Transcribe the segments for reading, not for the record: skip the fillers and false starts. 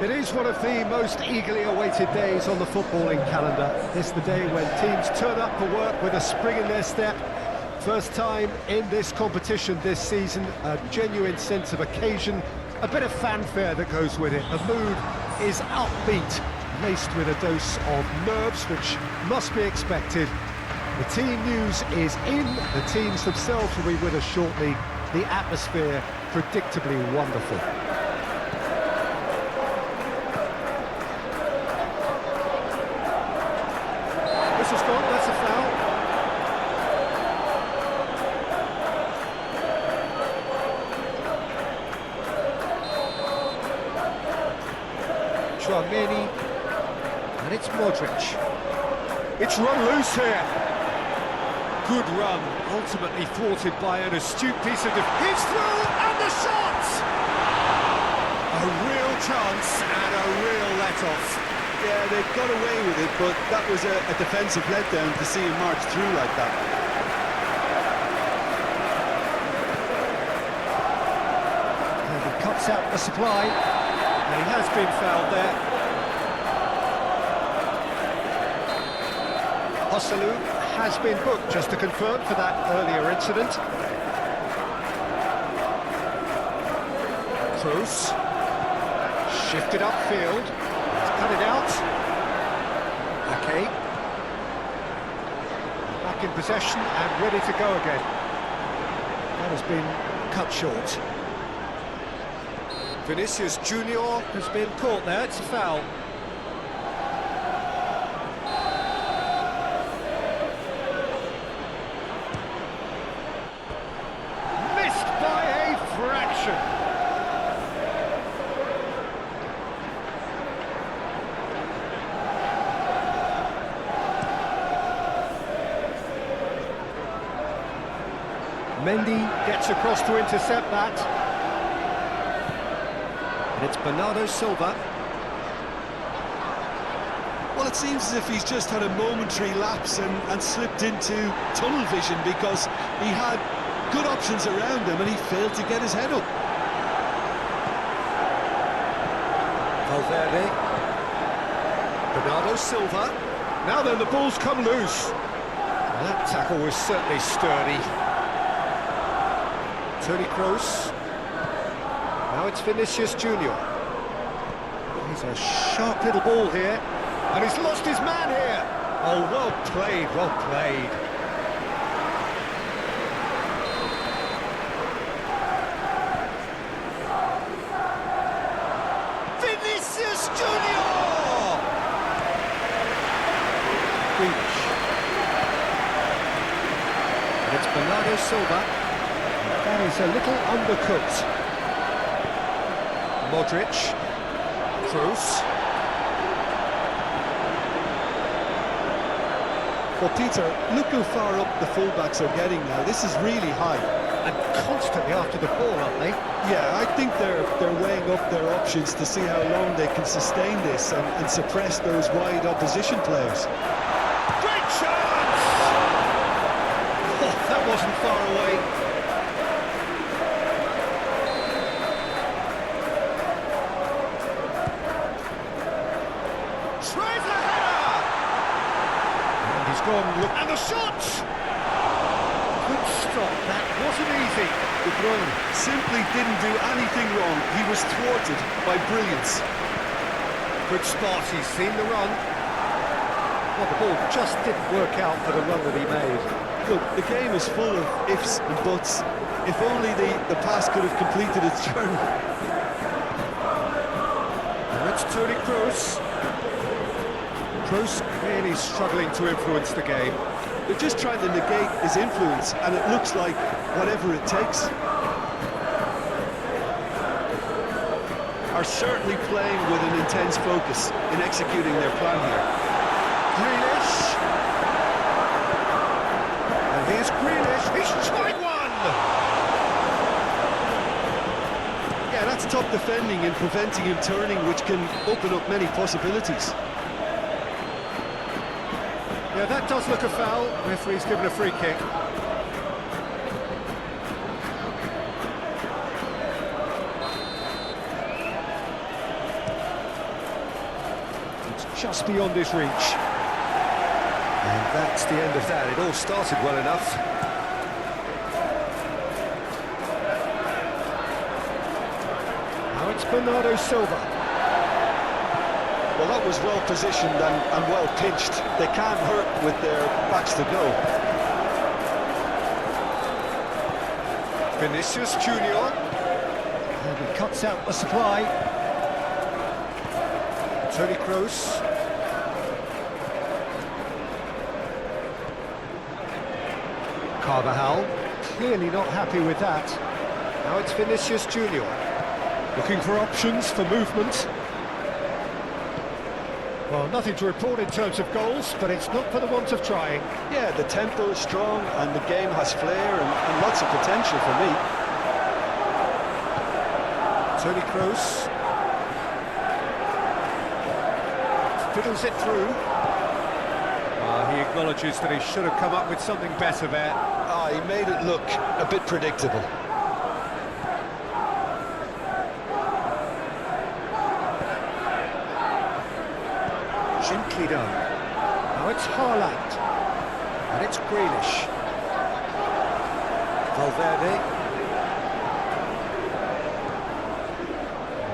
It is one of the most eagerly awaited days on the footballing calendar. It's the day when teams turn up for work with a spring in their step. First time in this competition this season, a genuine sense of occasion, a bit of fanfare that goes with it. The mood is upbeat, laced with a dose of nerves, which must be expected. The team news is in, the teams themselves will be with us shortly. The atmosphere predictably wonderful. Whistle's gone, that's a foul. Tchouameni, and it's Modric. It's run loose here. Good run, ultimately thwarted by an astute piece of defence. He's through, and the shot! A real chance and a real let-off. Yeah, they got away with it, but that was a defensive letdown to see him march through like that. And he cuts out the supply, and he has been fouled there. Osalu has been booked, just to confirm, for that earlier incident. Kroos, shifted upfield, he's cut it out. Okay. Back in possession and ready to go again. That has been cut short. Vinicius Junior has been caught there, it's a foul. Mendy gets across to intercept that. And it's Bernardo Silva. Well, it seems as if he's just had a momentary lapse and slipped into tunnel vision, because he had good options around him and he failed to get his head up. Valverde. Bernardo Silva. Now then, the ball's come loose. Well, that tackle was certainly sturdy. Toni Kroos. Now it's Vinicius Junior. He's a sharp little ball here, and he's lost his man here. Oh, well played, well played. Vinicius Junior! Grealish. And it's Bernardo Silva. That is a little undercooked. Modric. Kroos. Well, Peter, look how far up the fullbacks are getting now. This is really high. And constantly after the ball, aren't they? Yeah, I think they're weighing up their options to see how long they can sustain this and suppress those wide opposition players. Great chance! Oh, that wasn't far away. And the shot! Good stop, that wasn't easy. De Bruyne simply didn't do anything wrong. He was thwarted by brilliance. Good spot, he's seen the run. Well, the ball just didn't work out for the run that he made. Look, the game is full of ifs and buts. If only the pass could have completed its journey. And it's Toni Kroos. Kroos really struggling to influence the game. They're just trying to negate his influence, and it looks like whatever it takes. Are certainly playing with an intense focus in executing their plan here. Grealish. And here's Grealish. He's trying one! Yeah, that's top defending and preventing him turning, which can open up many possibilities. Yeah, that does look a foul. Referee's given a free kick. just beyond his reach. And that's the end of that. It all started well enough. Now it's Bernardo Silva. Well, that was well positioned and well pitched. They can't hurt with their backs to go. Vinicius Junior. And he cuts out the supply. Toni Kroos. Carvajal, clearly not happy with that. Now it's Vinicius Junior. Looking for options for movement. Well, nothing to report in terms of goals, but it's not for the want of trying. Yeah, the tempo is strong and the game has flair and lots of potential for me. Toni Kroos. Fiddles it through. He acknowledges that he should have come up with something better there. He made it look a bit predictable. Gently done. Now it's Haaland. And it's Grealish. Valverde.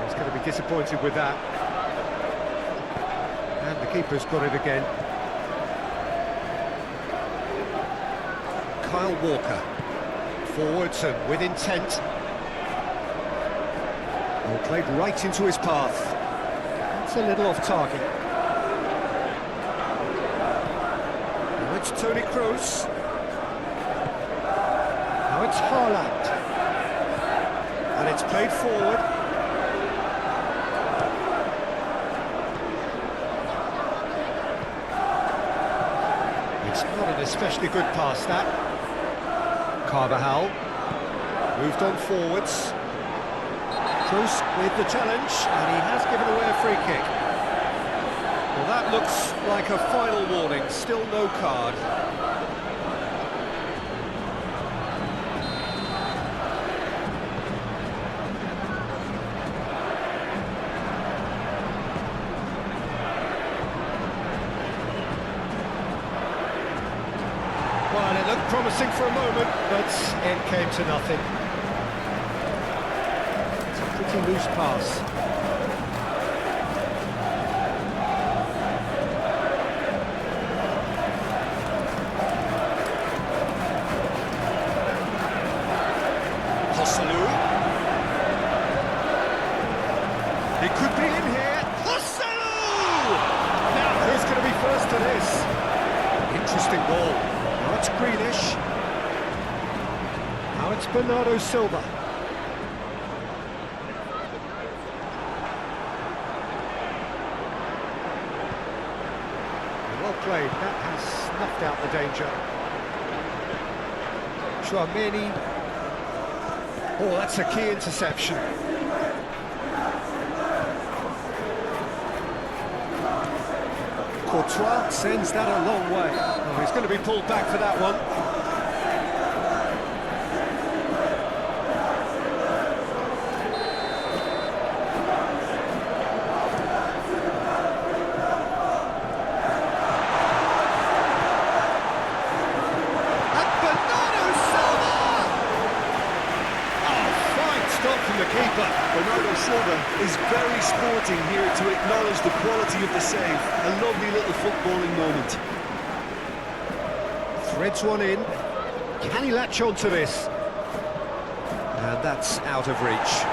He's going to be disappointed with that. And the keeper's got it again. Kyle Walker. Forwards and with intent. Well, played right into his path. That's a little off target. Now it's Toni Kroos. Now it's Haaland. And it's played forward. It's not an especially good pass, that. Carvajal. Moved on forwards. Kroos with the challenge, and he has given away a free kick. Well, that looks like a final warning, still no card. Well, it looked promising for a moment, but it came to nothing. It's a pretty loose pass. He could be in here. Joselu! Now, who's going to be first to this? Interesting ball. Now it's Grealish. Now it's Bernardo Silva. Well played. That has snuffed out the danger. Chouameni. Oh, that's a key interception. Courtois sends that a long way. Oh, he's going to be pulled back for that one. And Bernardo Silva! Oh, fine stop from the keeper. Bernardo Silva is very sporting here to acknowledge the quality of the save. A lovely little footballing moment. Threads one in. Can he latch on to this? And that's out of reach.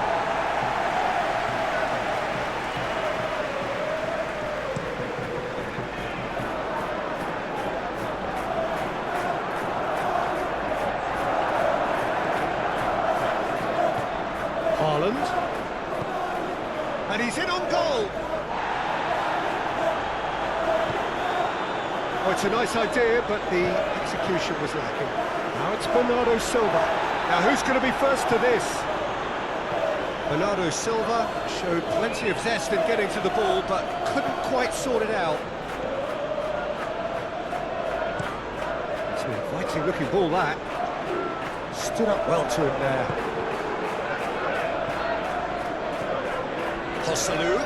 Haaland. And he's in on goal. Oh, it's a nice idea, but the execution was lacking. Now it's Bernardo Silva. Now who's going to be first to this? Bernardo Silva showed plenty of zest in getting to the ball, but couldn't quite sort it out. It's an inviting looking ball, that. Stood up well to him there. Joselu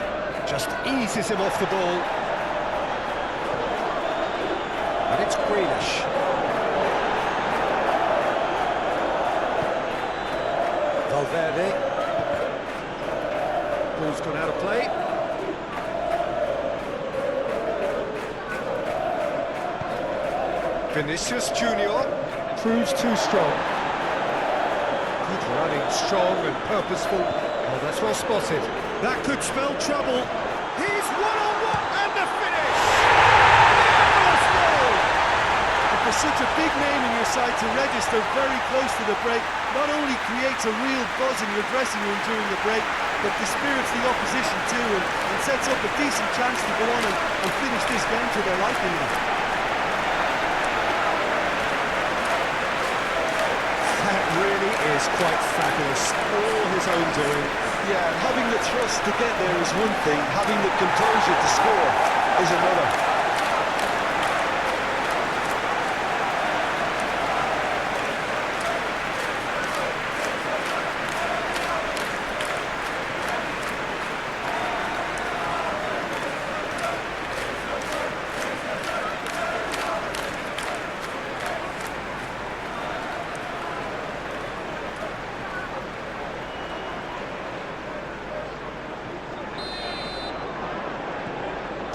just eases him off the ball. And it's Grealish. Valverde. Ball's gone out of play. Vinicius Junior proves too strong. Good running, strong and purposeful. Oh, that's well spotted. That could spell trouble. He's one-on-one and the finish! Marvellous goal! And for such a big name in your side to register very close to the break, not only creates a real buzz in your dressing room during the break, but dispirits the opposition too and sets up a decent chance to go on and finish this game to their liking. That really is quite fabulous. All his own doing. Yeah, having the thrust to get there is one thing, having the composure to score is another.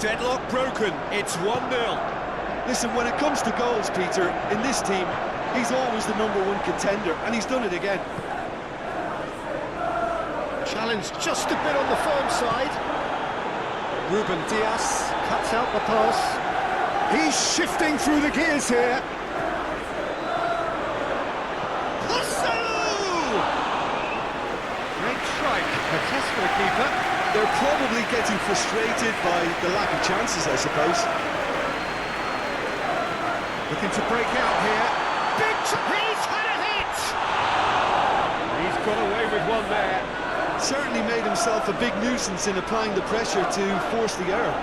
Deadlock broken, it's 1-0. Listen, when it comes to goals, Peter, in this team, he's always the #1 contender, and he's done it again. Challenge just a bit on the firm side. Ruben Diaz cuts out the pass. He's shifting through the gears here. Great strike, a test for the keeper. They're probably getting frustrated by the lack of chances, I suppose. Looking to break out here. He's had a hit! He's got away with one there. Certainly made himself a big nuisance in applying the pressure to force the error.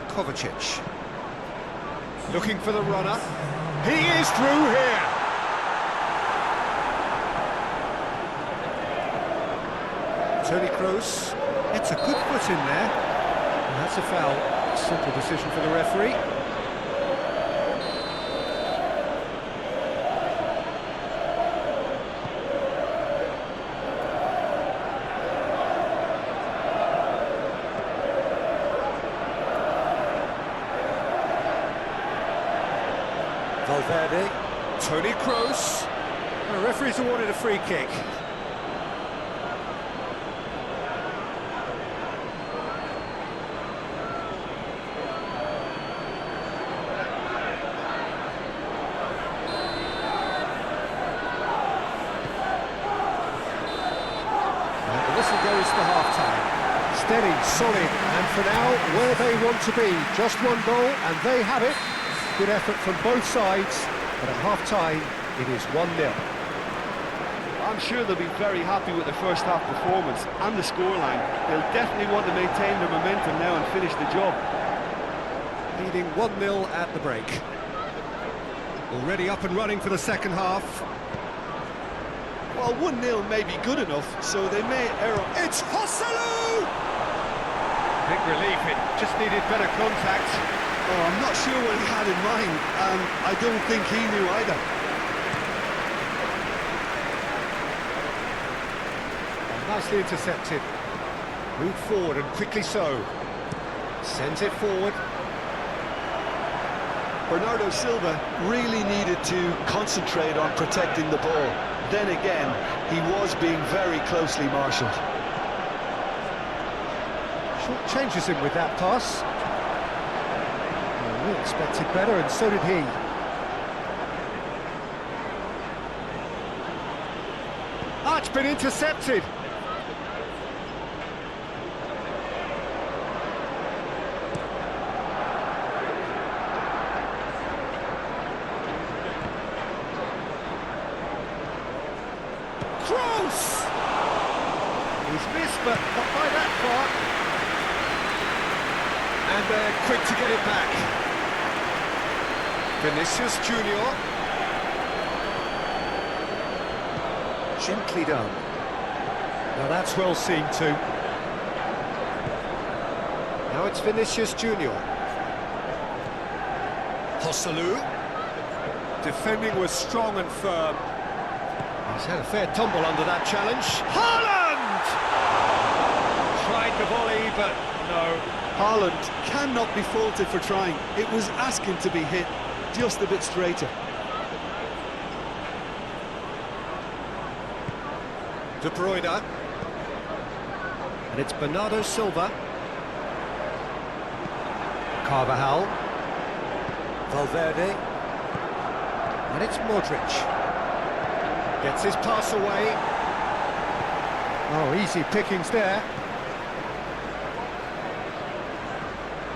Kovacic. Looking for the runner. He is through here. Toni Kroos. It's a good foot in there. And that's a foul. Simple decision for the referee. Valverde, Toni Kroos. The referee's awarded a free kick. And the whistle goes for half-time. Steady, solid, and for now, where they want to be. Just one goal, and they have it. Good effort from both sides, but at half-time, it is 1-0. I'm sure they'll be very happy with the first half performance and the scoreline. They'll definitely want to maintain their momentum now and finish the job. Leading 1-0 at the break. Already up and running for the second half. Well, 1-0 may be good enough, so they may err. It's Joselu! Big relief, it just needed better contact. Oh, I'm not sure what he had in mind, and I don't think he knew either. Nicely intercepted. Moved forward and quickly so. Sends it forward. Bernardo Silva really needed to concentrate on protecting the ball. Then again, he was being very closely marshalled. Short changes him with that pass. We expected better, and so did he. It's been intercepted. Kroos! He's missed, but not by that far. And they're quick to get it back. Vinicius Junior. Gently done. Now that's well seen too. Now it's Vinicius Junior. Joselu. Defending was strong and firm. He's had a fair tumble under that challenge. Haaland! Tried the volley, but no. Haaland cannot be faulted for trying. It was asking to be hit, just a bit straighter. De Bruyne. And it's Bernardo Silva. Carvajal. Valverde. And it's Modric. Gets his pass away. Oh, easy pickings there.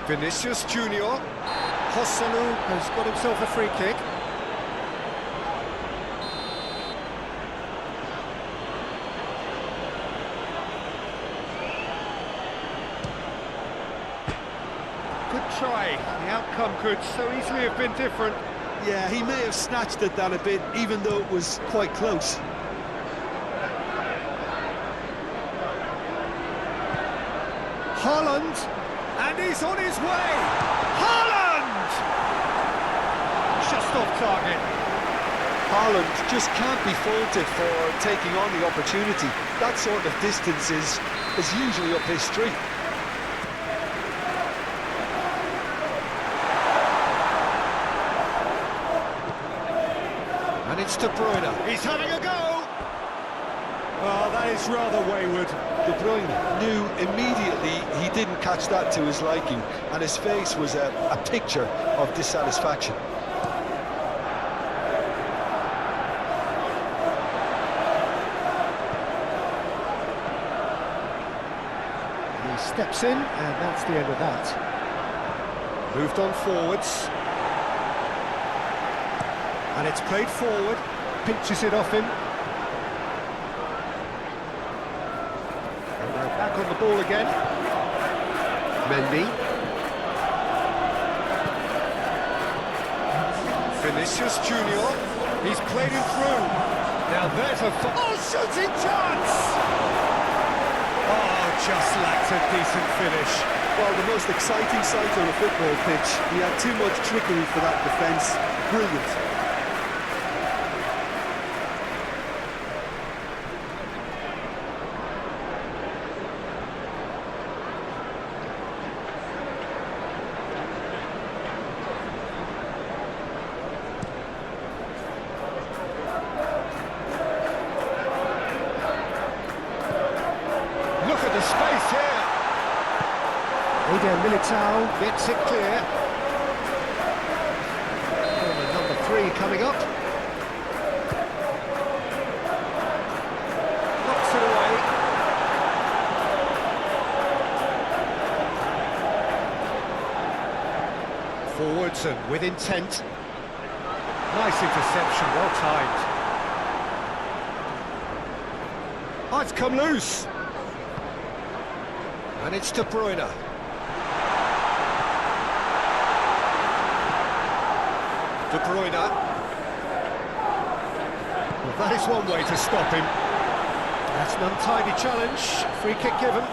Vinicius Junior. Joselu has got himself a free kick. Good try. The outcome could so easily have been different. Yeah, he may have snatched at that a bit, even though it was quite close. Haaland, and he's on his way! Haaland! Just off target. Haaland just can't be faulted for taking on the opportunity. That sort of distance is usually up his street. And it's De Bruyne. He's having a go! Oh, that is rather wayward. De Bruyne knew immediately he didn't catch that to his liking, and his face was a picture of dissatisfaction. He steps in, and that's the end of that. Moved on forwards. And it's played forward, pinches it off him. And they're back on the ball again. Mendy. Vinicius Junior. He's played it through. Now there's a... shooting chance! Oh, just lacked a decent finish. Well, the most exciting sight on a football pitch. He had too much trickery for that defence. Brilliant. Look at the space here. Militao gets it clear. Corner number 3 coming up. Knocks it away. Forwards and with intent. Nice interception, well timed. Oh, it's come loose. And it's De Bruyne. De Bruyne. Well, that is one way to stop him. That's an untidy challenge. Free kick given.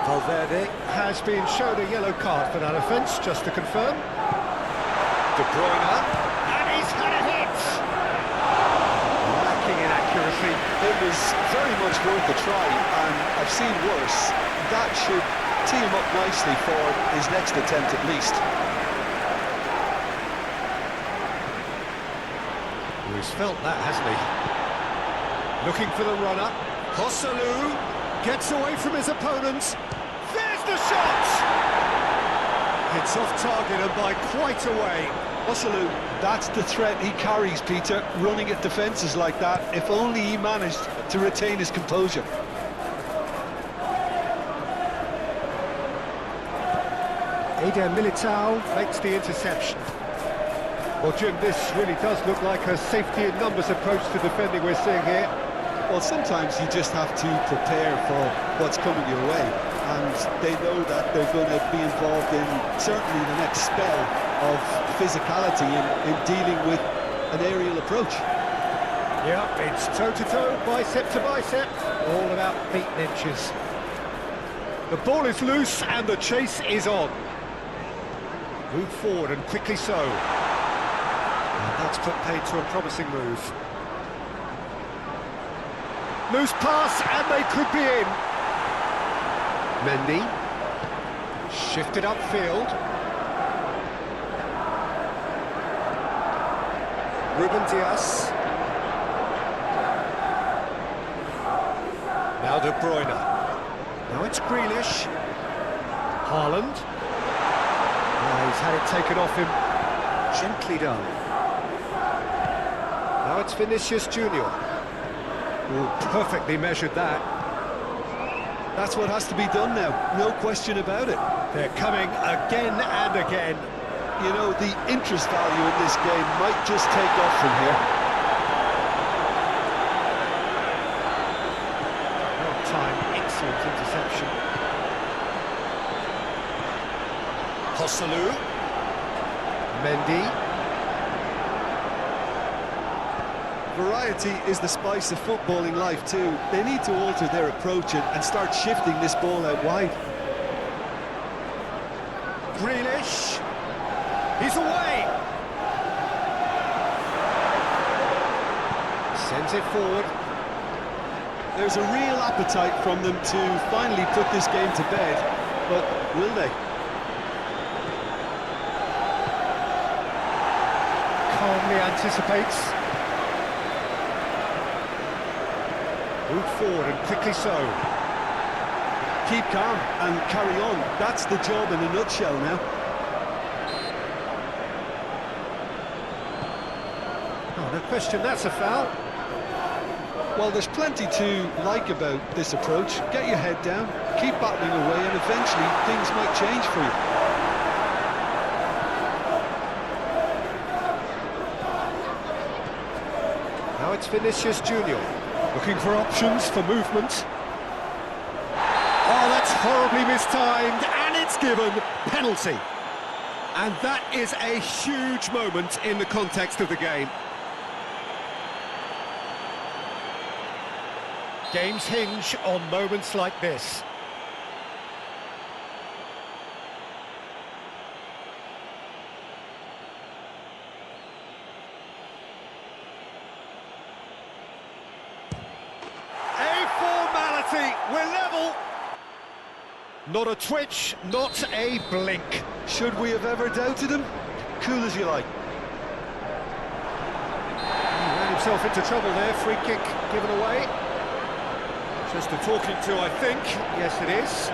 Valverde has been shown a yellow card for that offence, just to confirm. De Bruyne. And he's had a hit! Lacking in accuracy. It was very much worth a try, and I've seen worse. That should tee him up nicely for his next attempt at least. He's felt that, hasn't he? Looking for the runner. Joselu gets away from his opponents. There's the shot! It's off target and by quite a way. Joselu, that's the threat he carries, Peter, running at defences like that. If only he managed to retain his composure. Militao makes the interception. Well, Jim, this really does look like a safety in numbers approach to defending we're seeing here. Well, sometimes you just have to prepare for what's coming your way, and they know that they're going to be involved in certainly the next spell of physicality in dealing with an aerial approach. Yeah, it's toe-to-toe, bicep to bicep, all about feet and inches. The ball is loose and the chase is on. Move forward and quickly so. And that's put paid to a promising move. Loose pass and they could be in. Mendy. Shifted upfield. Ruben Dias. Now De Bruyne. Now it's Grealish. Haaland. Oh, he's had it taken off him. Gently done. Now it's Vinicius Junior. Ooh, perfectly measured that. That's what has to be done now, no question about it. They're coming again and again. You know, the interest value in this game might just take off from here. Well timed, excellent interception. Hosselu. Mendy. Variety is the spice of footballing life too. They need to alter their approach and start shifting this ball out wide. Grealish. He's away. Sends it forward. There's a real appetite from them to finally put this game to bed, but will they? Calmly anticipates. Move forward and quickly so. Keep calm and carry on. That's the job in a nutshell now. Oh, no question, that's a foul. Well, there's plenty to like about this approach. Get your head down, keep battling away, and eventually things might change for you. Now it's Vinicius Junior. Looking for options for movement. Oh, that's horribly mistimed, and it's given penalty. And that is a huge moment in the context of the game. Games hinge on moments like this. We're level. Not a twitch, not a blink. Should we have ever doubted him? Cool as you like. He ran himself into trouble there. Free kick given away. Just a talking to, I think. Yes, it is.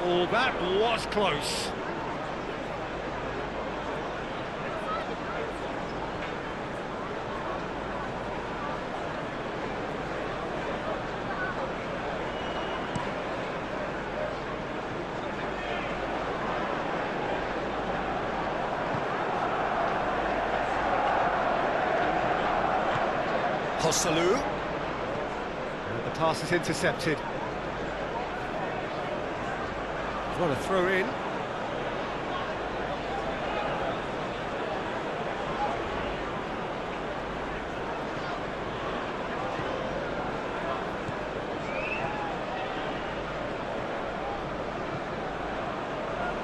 Oh, that was close. Hosselu. And the pass is intercepted. What a throw in.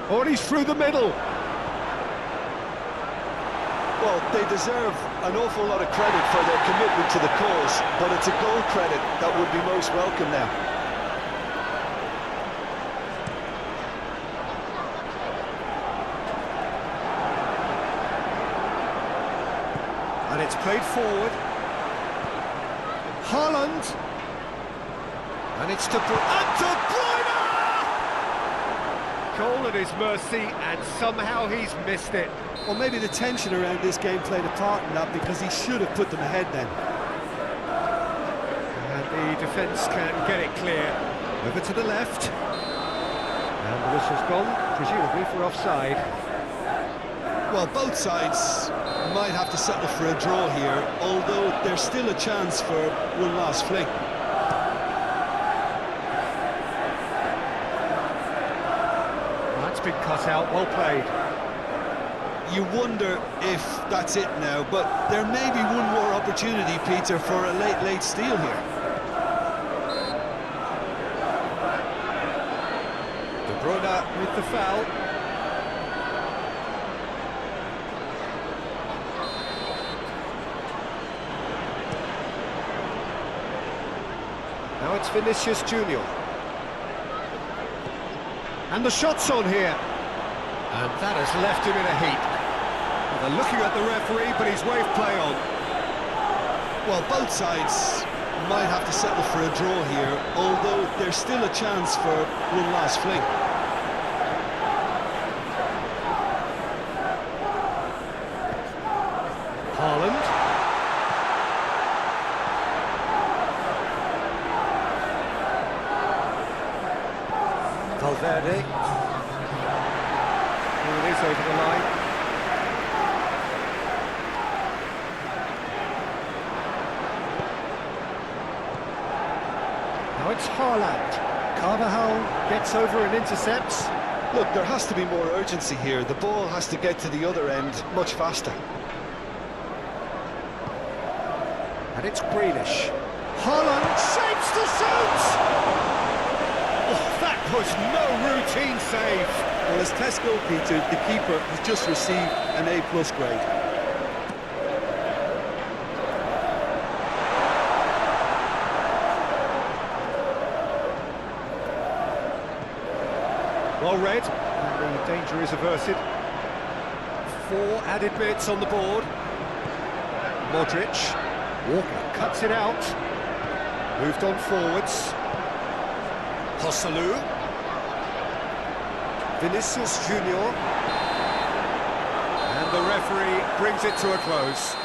Oh, and he's through the middle. Well, they deserve an awful lot of credit for their commitment to the cause, but it's a goal credit that would be most welcome now. And it's played forward. Haaland. And it's De Bruyne. Goal at his mercy, and somehow he's missed it. Well, maybe the tension around this game played a part in that, because he should have put them ahead then. And the defence can get it clear. Over to the left. And the whistle's gone, presumably for offside. Well, both sides Might have to settle for a draw here, although there's still a chance for one last fling. That's been cut out, well played. You wonder if that's it now, but there may be one more opportunity, Peter, for a late steal here. De Bruyne with the foul. Now it's Vinicius Junior. And the shot's on here. And that has left him in a heap. Well, they're looking at the referee, but he's waved play on. Well, both sides might have to settle for a draw here, although there's still a chance for one last fling. Haaland. Valverde. Here it is over the line. Now it's Haaland. Carvajal gets over and intercepts. Look, there has to be more urgency here. The ball has to get to the other end much faster. And it's Grealish. Haaland shapes to shoot! Oh, that was no routine save. Well, as test goal, Peter, the keeper has just received an A+ grade. Well read, and the danger is averted. 4 added minutes on the board. Modric. Walker cuts it out. Moved on forwards. Hosselu. Vinicius Junior. And the referee brings it to a close.